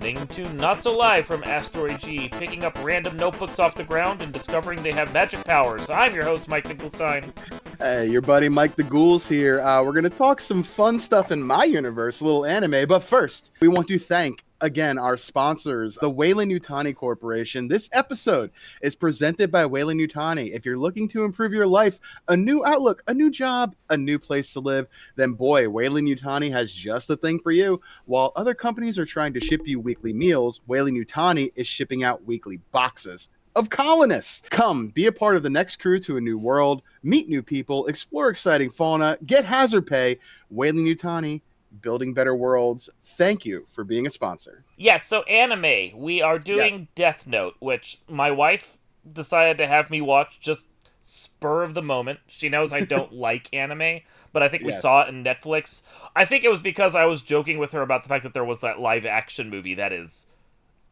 listening to Not So Live from Asteroid G, picking up random notebooks off the ground and discovering they have magic powers. I'm your host, Mike Finkelstein. Hey, your buddy Mike the Ghouls here. We're going to talk some fun stuff in my universe, a little anime. But first, we want to thank, again, our sponsors, the Weyland-Yutani Corporation. This episode is presented by Weyland-Yutani. If you're looking to improve your life, a new outlook, a new job, a new place to live, then boy, Weyland-Yutani has just the thing for you. While other companies are trying to ship you weekly meals, Weyland-Yutani is shipping out weekly boxes of colonists. Come, be a part of the next crew to a new world, meet new people, explore exciting fauna, get hazard pay. Weyland-Yutani, building better worlds. Thank you for being a sponsor. Yes, so anime. We are doing Death Note, which my wife decided to have me watch just spur of the moment. She knows I don't like anime, but I think we saw it in Netflix. I think it was because I was joking with her about the fact that there was that live action movie that is...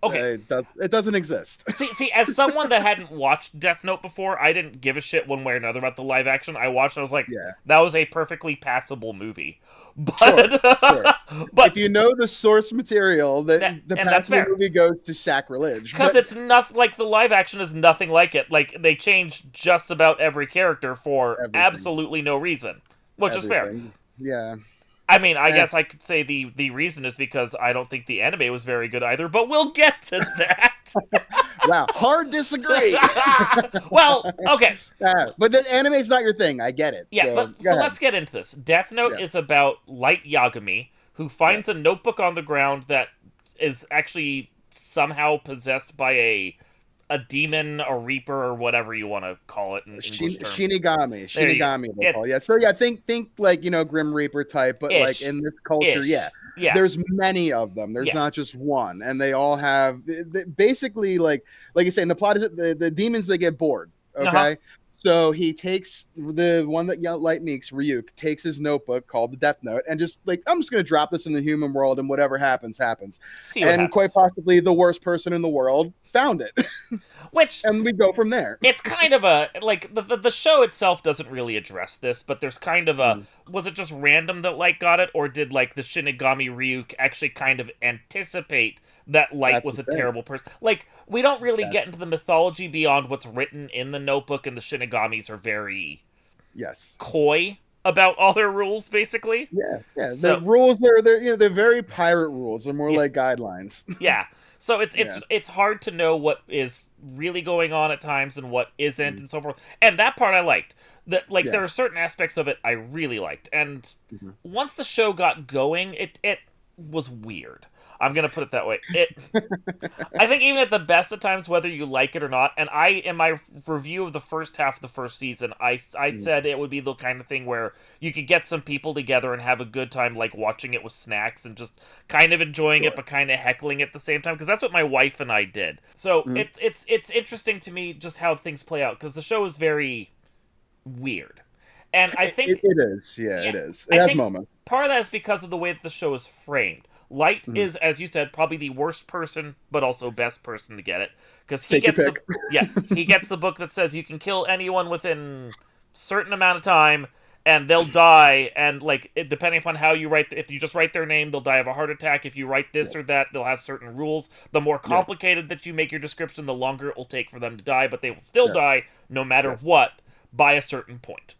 Okay. It doesn't exist. See, as someone that hadn't watched Death Note before, I didn't give a shit one way or another about the live action. I watched it, I was like, that was a perfectly passable movie. But, sure. But if you know the source material, the passable movie goes to sacrilege. Because it's not like the live action is nothing like it. Like, they change just about every character for absolutely no reason, which is fair. Yeah. I mean, I guess I could say the reason is because I don't think the anime was very good either, but we'll get to that. Wow, hard disagree. Well, okay. But the anime is not your thing, I get it. Yeah, so let's get into this. Death Note is about Light Yagami, who finds a notebook on the ground that is actually somehow possessed by a demon, a reaper, or whatever you want to call it in English terms. Shinigami, they call it. Yeah. So yeah, think like, Grim Reaper type, but like in this culture, yeah. There's many of them. There's not just one, and they all have basically like you say. In the plot is the demons, they get bored. Okay. So he takes the one that Light Meeks, Ryuk, takes his notebook called the Death Note and just like, I'm just going to drop this in the human world and whatever happens, happens. Quite possibly the worst person in the world found it. And we go from there. It's kind of a, like, the show itself doesn't really address this, but there's kind of a, was it just random that Light got it, or did, like, the Shinigami Ryuk actually kind of anticipate that Light was a terrible person? Like, we don't really get into the mythology beyond what's written in the notebook, and the Shinigamis are very coy about all their rules, basically. Yeah. So, the rules they're very pirate rules. They're more like guidelines. Yeah. So it's hard to know what is really going on at times and what isn't, and so forth. And that part I liked. There are certain aspects of it I really liked. And once the show got going, it was weird. I'm going to put it that way. I think even at the best of times, whether you like it or not, and in my review of the first half of the first season, I said it would be the kind of thing where you could get some people together and have a good time, like watching it with snacks and just kind of enjoying it, but kind of heckling at the same time, because that's what my wife and I did. So it's interesting to me just how things play out, because the show is very weird. And I think... It is. Yeah, it is. It has moments. Part of that is because of the way that the show is framed. Light is, as you said, probably the worst person, but also best person to get it, because he gets he gets the book that says you can kill anyone within a certain amount of time, and they'll die. And like, depending upon how you write, if you just write their name, they'll die of a heart attack. If you write this or that, they'll have certain rules. The more complicated that you make your description, the longer it will take for them to die, but they will still die no matter what by a certain point.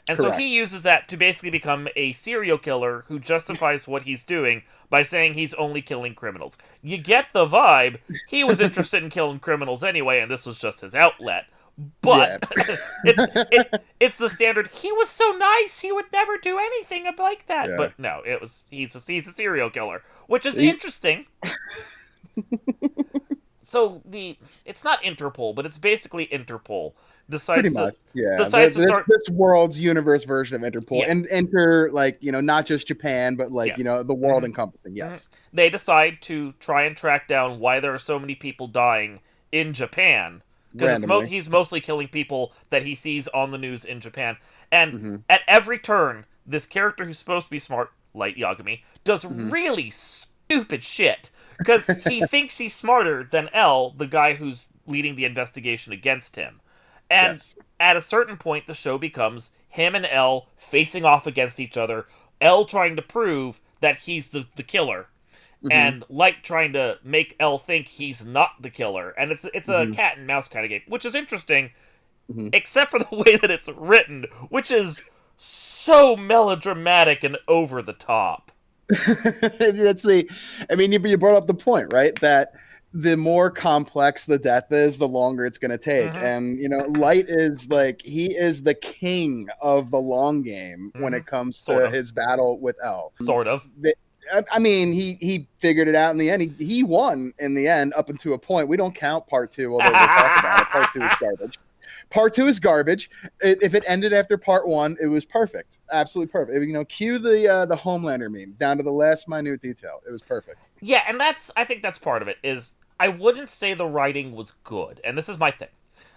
And so he uses that to basically become a serial killer who justifies what he's doing by saying he's only killing criminals. You get the vibe. He was interested in killing criminals anyway, and this was just his outlet. But it's the standard, he was so nice, he would never do anything like that. Yeah. But no, he's a serial killer, which is interesting. So it's not Interpol, but it's basically Interpol decides to start this world's universe version of Interpol, and enter, like, not just Japan, but like the world encompassing. Yes, they decide to try and track down why there are so many people dying in Japan, because he's mostly killing people that he sees on the news in Japan, and at every turn, this character who's supposed to be smart, Light Yagami, does really stupid shit. Because he thinks he's smarter than L, the guy who's leading the investigation against him. And at a certain point, the show becomes him and L facing off against each other, L trying to prove that he's the killer. Mm-hmm. and Light trying to make L think he's not the killer, and it's a Mm-hmm. cat and mouse kind of game, which is interesting, Mm-hmm. except for the way that it's written, which is so melodramatic and over the top. That's the, I mean, you brought up the point, right? That the more complex the death is, the longer it's going to take. Mm-hmm. And, Light is like, he is the king of the long game when Mm-hmm. it comes Sort to of. his battle with L. Sort of. I mean, he figured it out in the end. He won in the end up until a point. We don't count part two, although we'll talk about it. Part two is garbage. Part two is garbage. If it ended after part one, it was perfect, absolutely perfect. Cue the Homelander meme down to the last minute detail. It was perfect. Yeah, and I think that's part of it. Is I wouldn't say the writing was good, and this is my thing.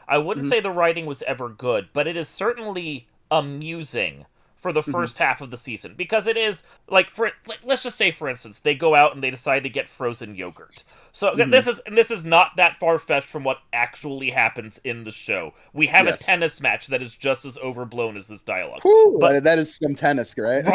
I wouldn't Mm-hmm. say the writing was ever good, but it is certainly amusing for the Mm-hmm. first half of the season, because it is let's just say, for instance, they go out and they decide to get frozen yogurt. So Mm-hmm. this is not that far fetched from what actually happens in the show. We have a Yes. tennis match that is just as overblown as this dialogue. Whew, But that is some tennis, right?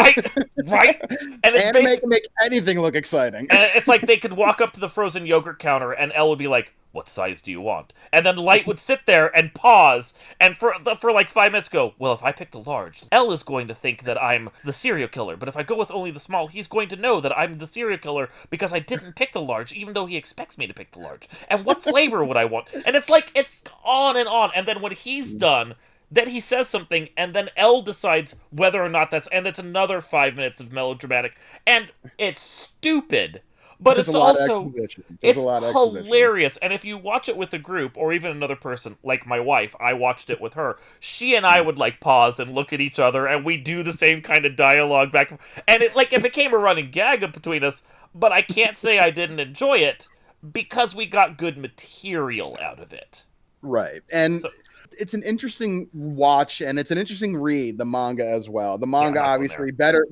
right, and it's Anime can make anything look exciting. and it's like they could walk up to the frozen yogurt counter and Elle would be like, "What size do you want?" And then Light would sit there and pause and for like 5 minutes go, "Well, if I pick the large, Elle is going to think that I'm the serial killer. But if I go with only the small, he's going to know that I'm the serial killer because I didn't pick the large, even though he expects me to pick the large. And what flavor would I want?" And it's like, it's on and on. And then when he's done, then he says something, and then Elle decides whether or not and it's another 5 minutes of melodramatic, and it's stupid, but There's it's a lot of also exposition. There's it's a lot of exposition. hilarious. And if you watch it with a group or even another person, like my wife, I watched it with her. She and I would like pause and look at each other, and we do the same kind of dialogue back, and it became a running gag between us. But I can't say I didn't enjoy it because we got good material out of it. Right. And So, it's an interesting watch and it's an interesting read, the manga as well. The manga, not going obviously better.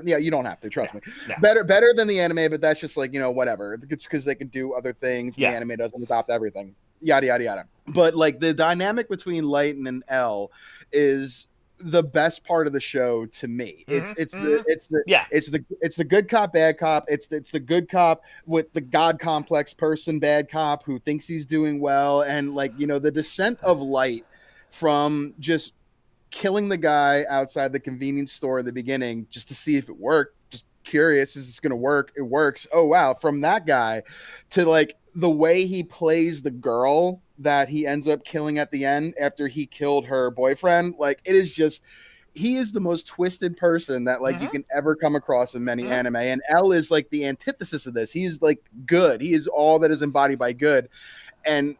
Yeah, you don't have to, trust me. no. Better than the anime, but that's just like, whatever. It's because they can do other things. And Yeah. The anime doesn't adopt everything. Yada, yada, yada. But like the dynamic between Light and L is the best part of the show to me. It's the good cop, bad cop. It's the good cop with the god complex person, bad cop who thinks he's doing well, and like the descent of Light from just killing the guy outside the convenience store in the beginning just to see if it worked, just curious, is this going to work? It works. Oh wow, from that guy to like the way he plays the girl that he ends up killing at the end after he killed her boyfriend, like it is just, he is the most twisted person that like you can ever come across in many anime, and L is like the antithesis of this. He's like good. He is all that is embodied by good. And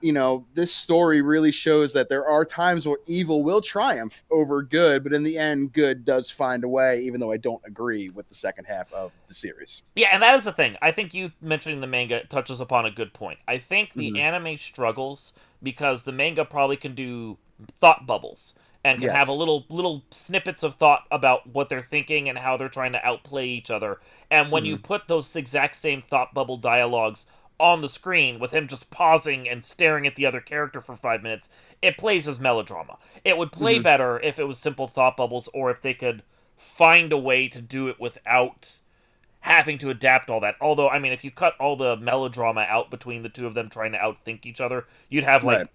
this story really shows that there are times where evil will triumph over good, but in the end, good does find a way, even though I don't agree with the second half of the series. Yeah, and that is the thing. I think you mentioning the manga touches upon a good point. I think the anime struggles because the manga probably can do thought bubbles and can have a little snippets of thought about what they're thinking and how they're trying to outplay each other. And when you put those exact same thought bubble dialogues on the screen with him just pausing and staring at the other character for 5 minutes, it plays as melodrama. It would play better if it was simple thought bubbles, or if they could find a way to do it without having to adapt all that. Although, I mean, if you cut all the melodrama out between the two of them trying to outthink each other, you'd have like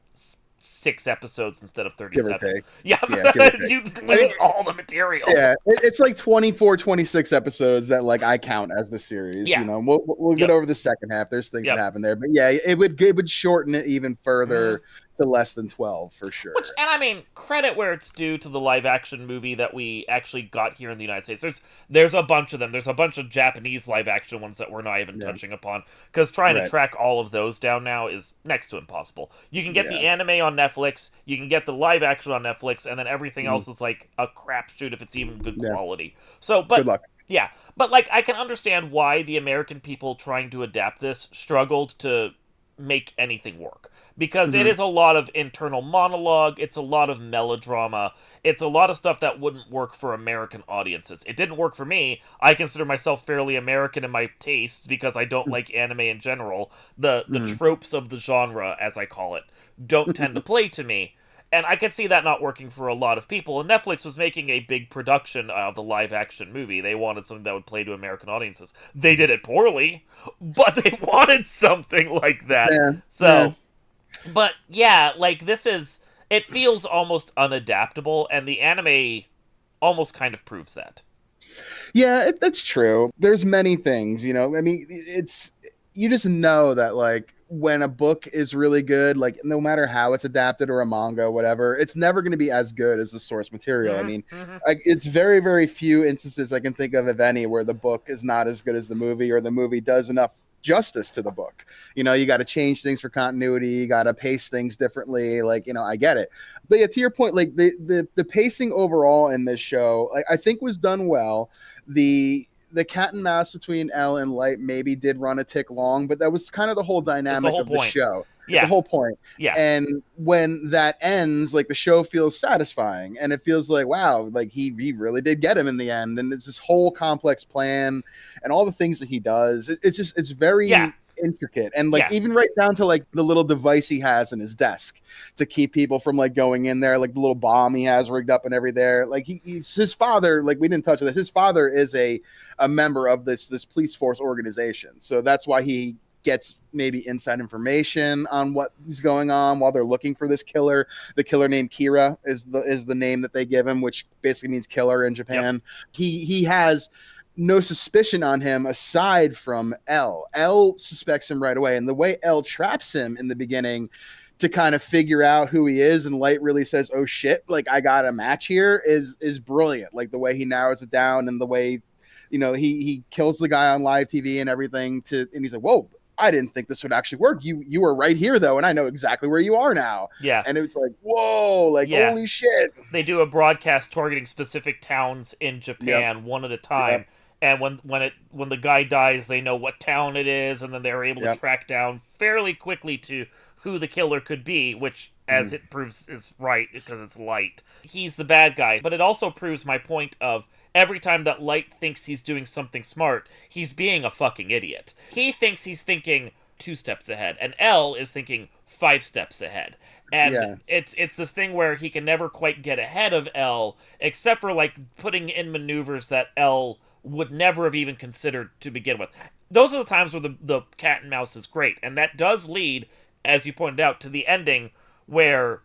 6 episodes instead of 37. Give or take. Yeah, give or take. you lose all the material. Yeah, it's like 24, 26 episodes that like I count as the series. Yeah. We'll get over the second half. There's things that happen there, but yeah, it would shorten it even further to less than 12 for sure. And I mean, credit where it's due to the live action movie that we actually got here in the United States. There's a bunch of them. There's a bunch of Japanese live action ones that we're not even touching upon, because trying to track all of those down now is next to impossible. You can get the anime on Netflix, you can get the live action on Netflix, and then everything else is like a crapshoot if it's even good quality. So, but good luck. Yeah, but like I can understand why the American people trying to adapt this struggled to make anything work, because it is a lot of internal monologue, it's a lot of melodrama, it's a lot of stuff that wouldn't work for American audiences. It didn't work for me. I consider myself fairly American in my tastes because I don't like anime in general. The tropes of the genre, as I call it, don't tend to play to me. And I could see that not working for a lot of people. And Netflix was making a big production of the live-action movie. They wanted something that would play to American audiences. They did it poorly, but they wanted something like that. Yeah, yeah. So, but yeah, like this is... It feels almost unadaptable, and the anime almost kind of proves that. Yeah, that's true. There's many things, I mean, you just know that like when a book is really good, like no matter how it's adapted or a manga, whatever, it's never going to be as good as the source material. I mean, it's very, very few instances I can think of, if any, where the book is not as good as the movie, or the movie does enough justice to the book. You got to change things for continuity, you got to pace things differently. Like, I get it. But yeah, to your point, like the pacing overall in this show, I think was done well. The cat and mouse between L and Light maybe did run a tick long, but that was kind of the whole dynamic of the show. Yeah. The whole point. Yeah. And when that ends, like the show feels satisfying, and it feels like, wow, like he really did get him in the end. And it's this whole complex plan and all the things that he does. It's very intricate. And like even right down to like the little device he has in his desk to keep people from like going in there, like the little bomb he has rigged up and everything. Like he's his father, like we didn't touch on this. His father is a member of this police force organization. So that's why he gets maybe inside information on what is going on while they're looking for this killer. The killer named Kira is the name that they give him, which basically means killer in Japan. Yep. He has no suspicion on him aside from L. L suspects him right away. And the way L traps him in the beginning to kind of figure out who he is, and Light really says, oh shit, like I got a match here, is brilliant. Like the way he narrows it down, and the way, he kills the guy on live TV and everything, and he's like, whoa, I didn't think this would actually work. You were right here though, and I know exactly where you are now. Yeah. And it's like, whoa, like holy shit. They do a broadcast targeting specific towns in Japan one at a time. Yep. And when the guy dies, they know what town it is, and then they're able to track down fairly quickly to who the killer could be, which, as it proves, is right, because it's Light. He's the bad guy. But it also proves my point of every time that Light thinks he's doing something smart, he's being a fucking idiot. He thinks he's thinking 2 steps ahead, and L is thinking 5 steps ahead. And it's this thing where he can never quite get ahead of L, except for, like, putting in maneuvers that L would never have even considered to begin with. Those are the times where the cat and mouse is great, and that does lead, as you pointed out, to the ending where,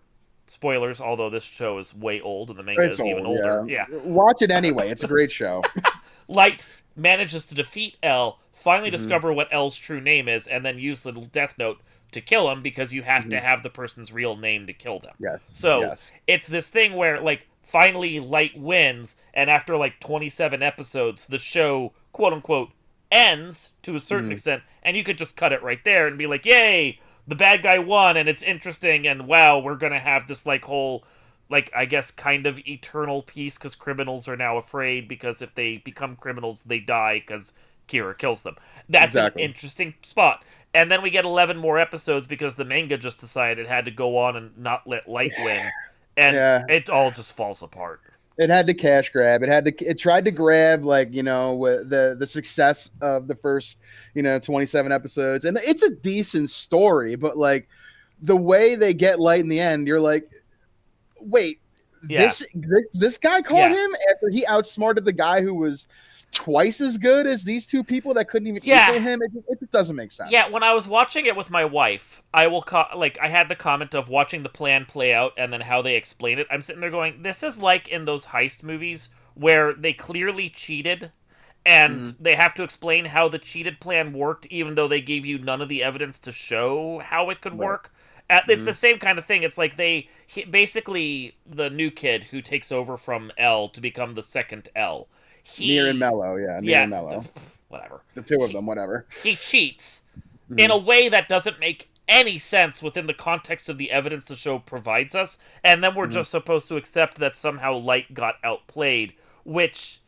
spoilers, although this show is way old and the manga is even older. Yeah. Watch it anyway. It's a great show. Light manages to defeat L, finally discover what L's true name is, and then use the death note to kill him, because you have to have the person's real name to kill them. Yes. So it's this thing where, like, finally Light wins, and after like 27 episodes, the show, quote unquote, ends to a certain extent, and you could just cut it right there and be like, yay, the bad guy won, and it's interesting, and wow, we're gonna have this like whole, like, I guess kind of eternal peace, because criminals are now afraid, because if they become criminals, they die because Kira kills them. That's an interesting spot. And then we get 11 more episodes because the manga just decided it had to go on and not let Light win. And it all just falls apart. It had to cash grab. It tried to grab, like, with the success of the first, 27 episodes. And it's a decent story, but like the way they get Light in the end, you're like, wait, this guy caught him after he outsmarted the guy who was twice as good as these two people that couldn't even equal him. It just doesn't make sense. Yeah, when I was watching it with my wife, I had the comment of watching the plan play out and then how they explain it. I'm sitting there going, this is like in those heist movies where they clearly cheated and they have to explain how the cheated plan worked, even though they gave you none of the evidence to show how it could work. It's the same kind of thing. It's like basically the new kid who takes over from L to become the second L. Near and Mellow, Near and Mellow. Whatever. The two of them, whatever. He cheats in a way that doesn't make any sense within the context of the evidence the show provides us, and then we're just supposed to accept that somehow Light got outplayed, which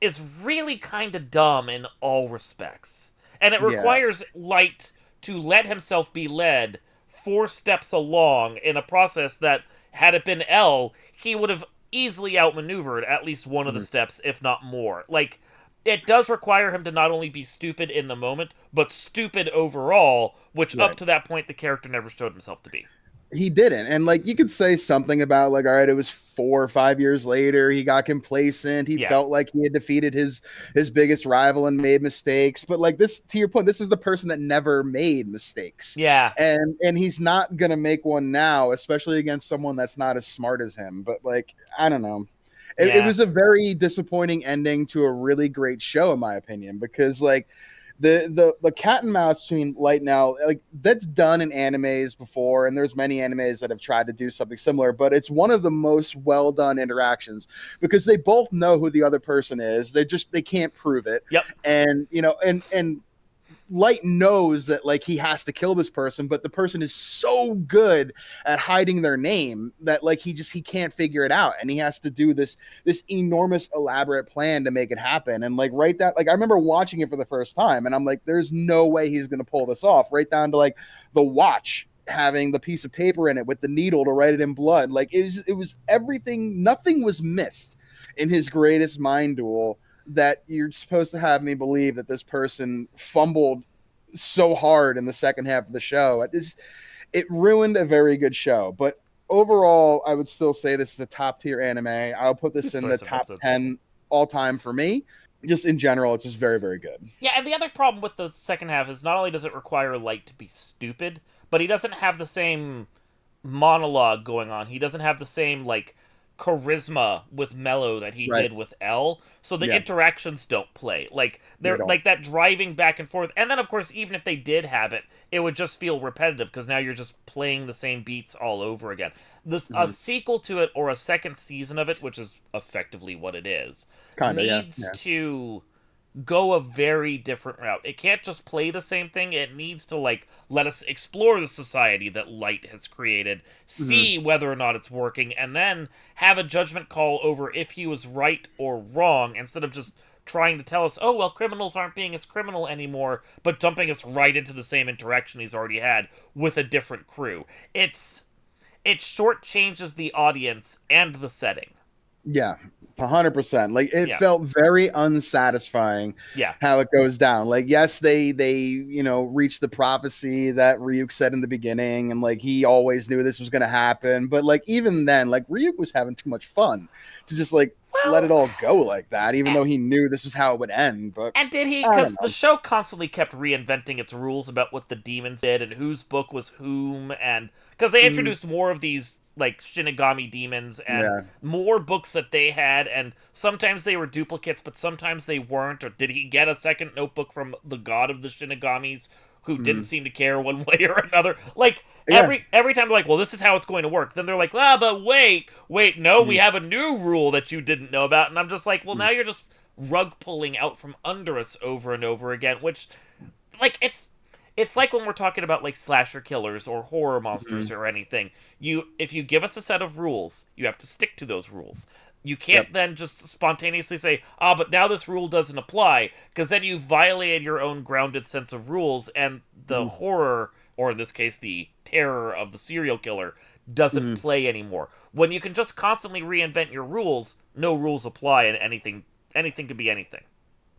is really kind of dumb in all respects. And it requires Light to let himself be led 4 steps along in a process that, had it been L, he would have easily outmaneuvered at least one of the steps, if not more. Like, it does require him to not only be stupid in the moment, but stupid overall, which up to that point the character never showed himself to be. he didn't. And like you could say something about like, all right, it was 4 or 5 years later, he got complacent. He Yeah. felt like he had defeated his biggest rival and made mistakes. But like this, to your point, this is the person that never made mistakes. Yeah. And he's not gonna make one now, especially against someone that's not as smart as him. But like, I don't know. It Yeah. was a very disappointing ending to a really great show, in my opinion, because like the cat and mouse between Light and L, like that's done in animes before, and there's many animes that have tried to do something similar, but it's one of the most well done interactions because they both know who the other person is. They can't prove it. Yep. And and Light knows that like he has to kill this person, but the person is so good at hiding their name that like he can't figure it out, and he has to do this enormous elaborate plan to make it happen. And like I remember watching it for the first time, and I'm like, there's no way he's gonna pull this off. Right down to like the watch having the piece of paper in it with the needle to write it in blood. Like it was everything. Nothing was missed in his greatest mind duel that you're supposed to have me believe that this person fumbled so hard in the second half of the show. It ruined a very good show. But overall, I would still say this is a top tier anime. I'll put this in the top 10 all time for me. Just in general, it's just very, very good. Yeah, and the other problem with the second half is not only does it require Light to be stupid, but he doesn't have the same monologue going on. He doesn't have the same, like, charisma with Mello that he did with L, so the interactions don't play. Like, they're like that driving back and forth. And then, of course, even if they did have it, it would just feel repetitive because now you're just playing the same beats all over again. A sequel to it or a second season of it, which is effectively what it is, needs to go a very different route. It can't just play the same thing. It needs to like let us explore the society that Light has created, see whether or not it's working, and then have a judgment call over if he was right or wrong, instead of just trying to tell us, oh, well, criminals aren't being as criminal anymore, but dumping us right into the same interaction he's already had with a different crew. It shortchanges the audience and the setting. Yeah, 100%. Like it felt very unsatisfying. Yeah, how it goes down. Like yes, they reached the prophecy that Ryuk said in the beginning, and like he always knew this was going to happen. But like even then, like Ryuk was having too much fun to just like let it all go like that, even though he knew this is how it would end. But and did he? Because the show constantly kept reinventing its rules about what the demons did and whose book was whom, and because they introduced more of these like Shinigami demons and more books that they had, and sometimes they were duplicates, but sometimes they weren't. Or did he get a second notebook from the god of the Shinigamis who didn't seem to care one way or another? Like every time they're like, well, this is how it's going to work. Then they're like, but wait, no, we have a new rule that you didn't know about. And I'm just like, well, now you're just rug pulling out from under us over and over again, which like it's like when we're talking about like slasher killers or horror monsters or anything. If you give us a set of rules, you have to stick to those rules. You can't then just spontaneously say, but now this rule doesn't apply, because then you violated your own grounded sense of rules, and the horror, or in this case, the terror of the serial killer, doesn't play anymore. When you can just constantly reinvent your rules, no rules apply, and anything can be anything.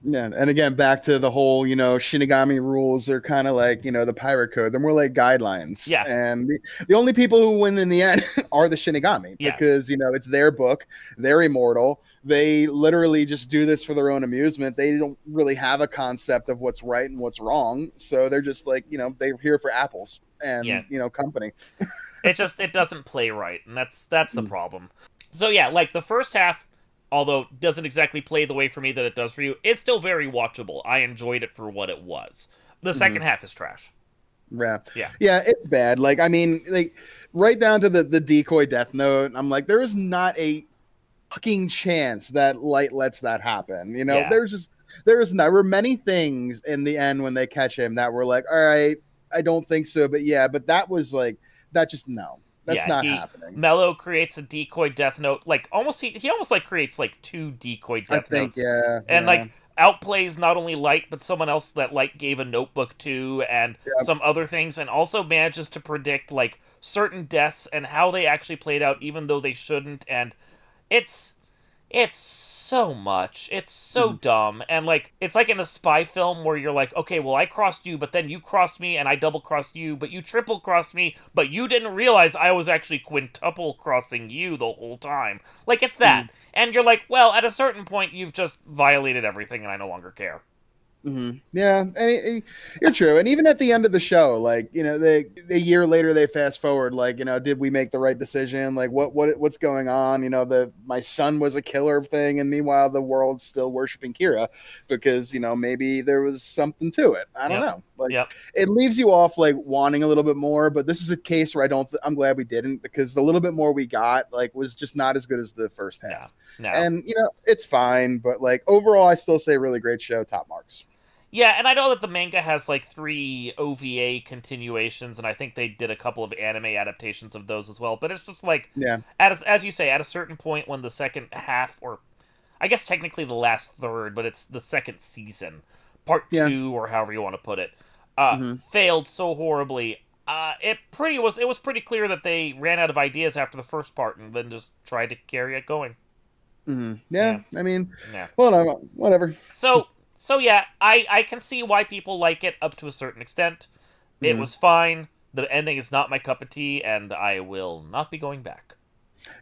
Yeah, and again, back to the whole, Shinigami rules are kind of like, the pirate code. They're more like guidelines. Yeah. And the only people who win in the end are the Shinigami because, it's their book. They're immortal. They literally just do this for their own amusement. They don't really have a concept of what's right and what's wrong. So they're just like, they're here for apples and, company. It doesn't play right. And that's the problem. So yeah, like the first half, although doesn't exactly play the way for me that it does for you, is still very watchable. I enjoyed it for what it was. The second half is trash. Yeah, it's bad. Like, I mean, like right down to the decoy death note, I'm like, there is not a fucking chance that Light lets that happen. There were many things in the end when they catch him that were like, all right, I don't think so, but that was like, that just no. That's not happening. Mello creates a decoy death note, like almost he almost like creates like 2 decoy death notes. And like outplays not only Light, but someone else that Light gave a notebook to, and some other things, and also manages to predict like certain deaths and how they actually played out, even though they shouldn't. And it's It's so much. It's so dumb. And, like, it's like in a spy film where you're like, okay, well, I crossed you, but then you crossed me, and I double crossed you, but you triple crossed me, but you didn't realize I was actually quintuple crossing you the whole time. Like, it's that. And you're like, well, at a certain point, you've just violated everything, and I no longer care. Yeah, and you're true. And even at the end of the show, like, you know, a year later they fast forward, like, you know, did we make the right decision? Like, what's going on? You know, my son was a killer thing, and meanwhile the world's still worshiping Kira because, you know, maybe there was something to it. I don't know. Like, it leaves you off like wanting a little bit more. But this is a case where I'm glad we didn't, because the little bit more we got like was just not as good as the first half. No. And you know, it's fine, but like overall, I still say really great show, top marks. Yeah, and I know that the manga has like 3 OVA continuations, and I think they did a couple of anime adaptations of those as well. But it's just like, as you say, at a certain point when the second half, or I guess technically the last third, but it's the second season, part 2, or however you want to put it, failed so horribly. It was pretty clear that they ran out of ideas after the first part, and then just tried to carry it going. Yeah, I mean, well, no, whatever. So yeah, I can see why people like it up to a certain extent. It was fine. The ending is not my cup of tea, and I will not be going back.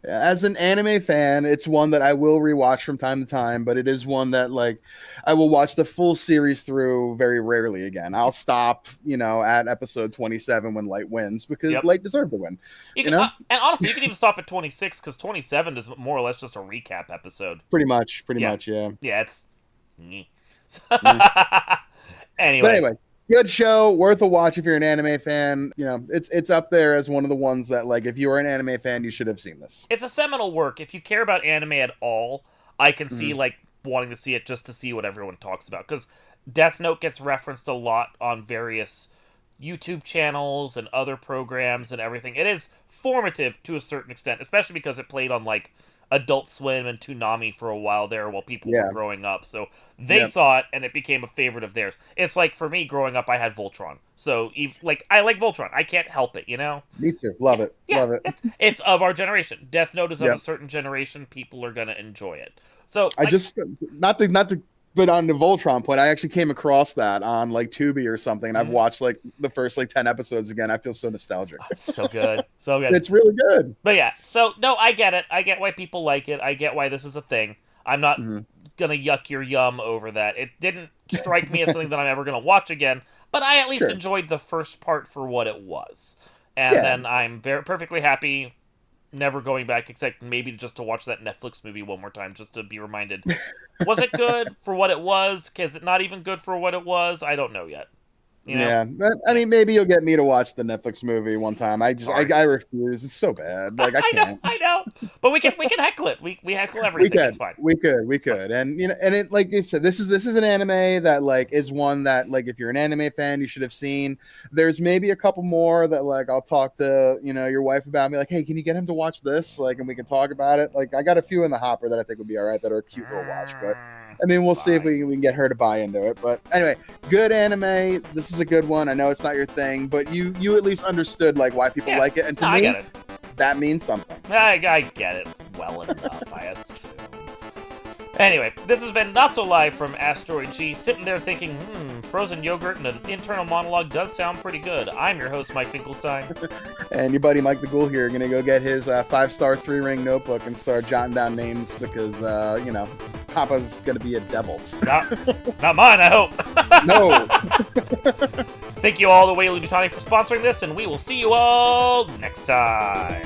As an anime fan, it's one that I will rewatch from time to time, but it is one that, like, I will watch the full series through very rarely again. I'll stop, you know, at episode 27 when Light wins, because Light deserved to win. You know? And honestly, you can even stop at 26, because 27 is more or less just a recap episode. Pretty much, yeah. Yeah, it's... Anyway, good show, worth a watch if you're an anime fan. You know, it's up there as one of the ones that, like, if you are an anime fan, you should have seen this. It's a seminal work. If you care about anime at all, I can see like wanting to see it just to see what everyone talks about, because Death Note gets referenced a lot on various YouTube channels and other programs and everything. It is formative to a certain extent, especially because it played on like Adult Swim and Toonami for a while there while people were growing up. So they saw it, and it became a favorite of theirs. It's like, for me, growing up, I had Voltron. So, like, I like Voltron. I can't help it, you know? Me too. Love it. Love it. It's of our generation. Death Note is of a certain generation. People are going to enjoy it. So, I just, not to but on the Voltron point, I actually came across that on like Tubi or something, and I've watched like the first like 10 episodes again. I feel so nostalgic. So good. So good. It's really good. But yeah, so no, I get it. I get why people like it. I get why this is a thing. I'm not gonna yuck your yum over that. It didn't strike me as something that I'm ever gonna watch again, but I at least enjoyed the first part for what it was. And then I'm perfectly happy never going back, except maybe just to watch that Netflix movie one more time, just to be reminded. Was it good for what it was? Is it not even good for what it was? I don't know yet. You know? Yeah, I mean, maybe you'll get me to watch the Netflix movie one time. I refuse. It's so bad. Like, I can't. I know. But we can heckle it. We heckle everything. It's fine. We could. And you know, and it, like you said, this is an anime that like is one that, like, if you're an anime fan, you should have seen. There's maybe a couple more that, like, I'll talk to, you know, your wife about, me like, hey, can you get him to watch this? Like, and we can talk about it. Like, I got a few in the hopper that I think would be all right, that are a cute little watch, but I mean, we'll see if we can get her to buy into it. But anyway, good anime. This is a good one. I know it's not your thing, but you at least understood like why people like it, and to me, that means something. I get it well enough, I assume. Anyway, this has been Not So Live from Asteroid G, sitting there thinking, frozen yogurt and an internal monologue does sound pretty good. I'm your host, Mike Finkelstein. And your buddy Mike the Ghoul here, gonna go get his 5-star 3-ring notebook and start jotting down names, because, you know, Papa's gonna be a devil. Not mine, I hope. No. Thank you all to Whaley Nutani for sponsoring this, and we will see you all next time.